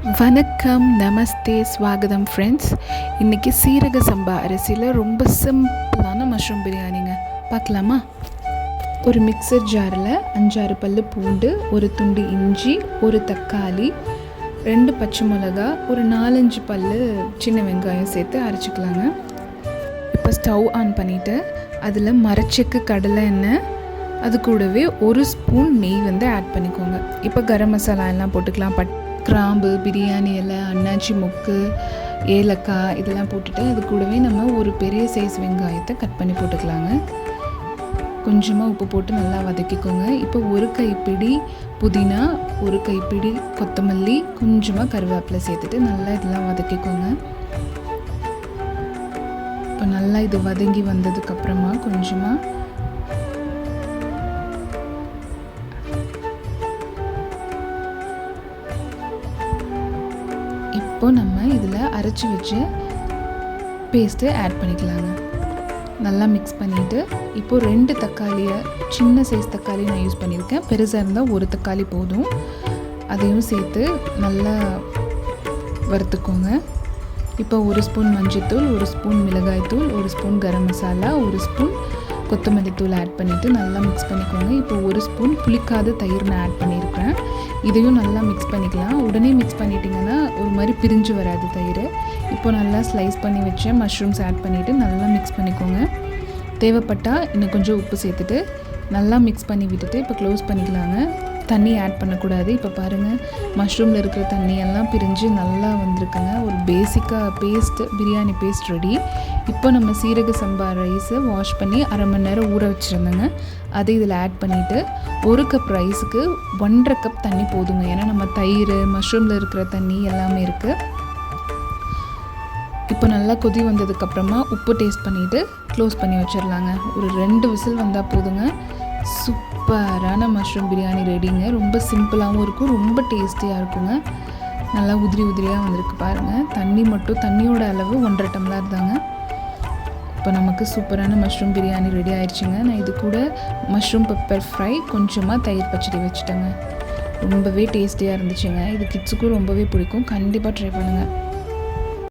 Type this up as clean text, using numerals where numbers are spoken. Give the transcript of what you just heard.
வணக்கம், நமஸ்தே, ஸ்வாகதம் ஃப்ரெண்ட்ஸ். இன்றைக்கி சீரக சம்பா அரிசியில் ரொம்ப சிம்பிளான மஷ்ரூம் பிரியாணிங்க. பார்க்கலாமா? ஒரு மிக்சர் ஜாரில் 5-6 பல்லு பூண்டு, ஒரு துண்டு இஞ்சி, ஒரு தக்காளி, 2 பச்சை மிளகா, ஒரு 4-5 பல்லு சின்ன வெங்காயம் சேர்த்து அரைச்சிக்கலாங்க. இப்போ ஸ்டவ் ஆன் பண்ணிவிட்டு அதில் மரச்செக்கு கடலை எண்ணெய், அது கூடவே 1 ஸ்பூன் நெய் ஆட் பண்ணிக்கோங்க. இப்போ கரம் மசாலா எல்லாம் போட்டுக்கலாம். கிராம்பு, பிரியாணி இலை, அன்னாச்சி மொக்கு, ஏலக்காய் இதெல்லாம் போட்டுட்டு அது கூடவே நம்ம ஒரு பெரிய சைஸ் வெங்காயத்தை கட் பண்ணி போட்டுக்கலாங்க. கொஞ்சமாக உப்பு போட்டு நல்லா வதக்கிக்கோங்க. இப்போ ஒரு கைப்பிடி புதினா, ஒரு கைப்பிடி கொத்தமல்லி, கொஞ்சமாக கருவேப்பிலை சேர்த்துட்டு நல்லா இதெல்லாம் வதக்கிக்கோங்க. இப்போ நல்லா இது வதங்கி வந்ததுக்கப்புறமா கொஞ்சமாக இப்போ நம்ம இதில் அரைச்சி வச்ச பேஸ்ட்டு ஆட் பண்ணிக்கலாங்க. நல்லா மிக்ஸ் பண்ணிவிட்டு இப்போது 2 தக்காளியை, சின்ன சைஸ் தக்காளி நான் யூஸ் பண்ணியிருக்கேன். பெருசாக இருந்தால் ஒரு தக்காளி போதும். அதையும் சேர்த்து நல்லா வறுத்துக்கோங்க. இப்போ 1 ஸ்பூன் மஞ்சள்தூள், 1 ஸ்பூன் மிளகாய்த்தூள், 1 ஸ்பூன் கரம் மசாலா, 1 ஸ்பூன் கொத்தமல்லி தூள் ஆட் பண்ணிவிட்டு நல்லா மிக்ஸ் பண்ணிக்கோங்க. இப்போ 1 ஸ்பூன் புளிக்காத தயிர் நான் ஆட் பண்ணியிருக்கேன். இதையும் நல்லா மிக்ஸ் பண்ணிக்கலாம். உடனே மிக்ஸ் பண்ணிட்டிங்கன்னா ஒரு மாதிரி பிரிஞ்சு வராது தயிர். இப்போ நல்லா ஸ்லைஸ் பண்ணி வச்ச மஷ்ரூம்ஸ் ஆட் பண்ணிவிட்டு நல்லா மிக்ஸ் பண்ணிக்கோங்க. தேவைப்பட்டால் இன்னும் கொஞ்சம் உப்பு சேர்த்துட்டு நல்லா மிக்ஸ் பண்ணி விட்டுட்டு இப்போ க்ளோஸ் பண்ணிக்கலாங்க. தண்ணி ஆட் பண்ணக்கூடாது. இப்போ பாருங்கள், மஷ்ரூமில் இருக்கிற தண்ணியெல்லாம் பிரிஞ்சு நல்லா வந்திருக்குங்க. ஒரு பேசிக்காக பிரியாணி பேஸ்ட் ரெடி. இப்போ நம்ம சீரக சம்பா ரைஸை வாஷ் பண்ணி 1/2 மணி நேரம் ஊற வச்சுருந்தோங்க. அதை இதில் ஆட் பண்ணிவிட்டு 1 கப் ரைஸுக்கு 1.5 கப் தண்ணி போதுங்க. ஏன்னா நம்ம தயிர், மஷ்ரூமில் இருக்கிற தண்ணி எல்லாமே இருக்குது. இப்போ நல்லா கொதி வந்ததுக்கப்புறமா உப்பு டேஸ்ட் பண்ணிவிட்டு க்ளோஸ் பண்ணி வச்சிடலாங்க. ஒரு 2 விசில் வந்தால் போதுங்க. சூப்பரான மஷ்ரூம் பிரியாணி ரெடிங்க. ரொம்ப சிம்பிளாகவும் இருக்கும், ரொம்ப டேஸ்டியாக இருக்குங்க. நல்லா உதிரியாக வந்திருக்கு பாருங்கள். தண்ணியோட அளவு 1.5 டம்ளர் தாங்க. இப்போ நமக்கு சூப்பரான மஷ்ரூம் பிரியாணி ரெடி ஆயிடுச்சுங்க. நான் இது கூட மஷ்ரூம் பெப்பர் ஃப்ரை, கொஞ்சமாக தயிர் பச்சடி வச்சுட்டேங்க. ரொம்பவே டேஸ்டியாக இருந்துச்சுங்க. இது கிட்ஸுக்கும் ரொம்பவே பிடிக்கும். கண்டிப்பாக ட்ரை பண்ணுங்கள்.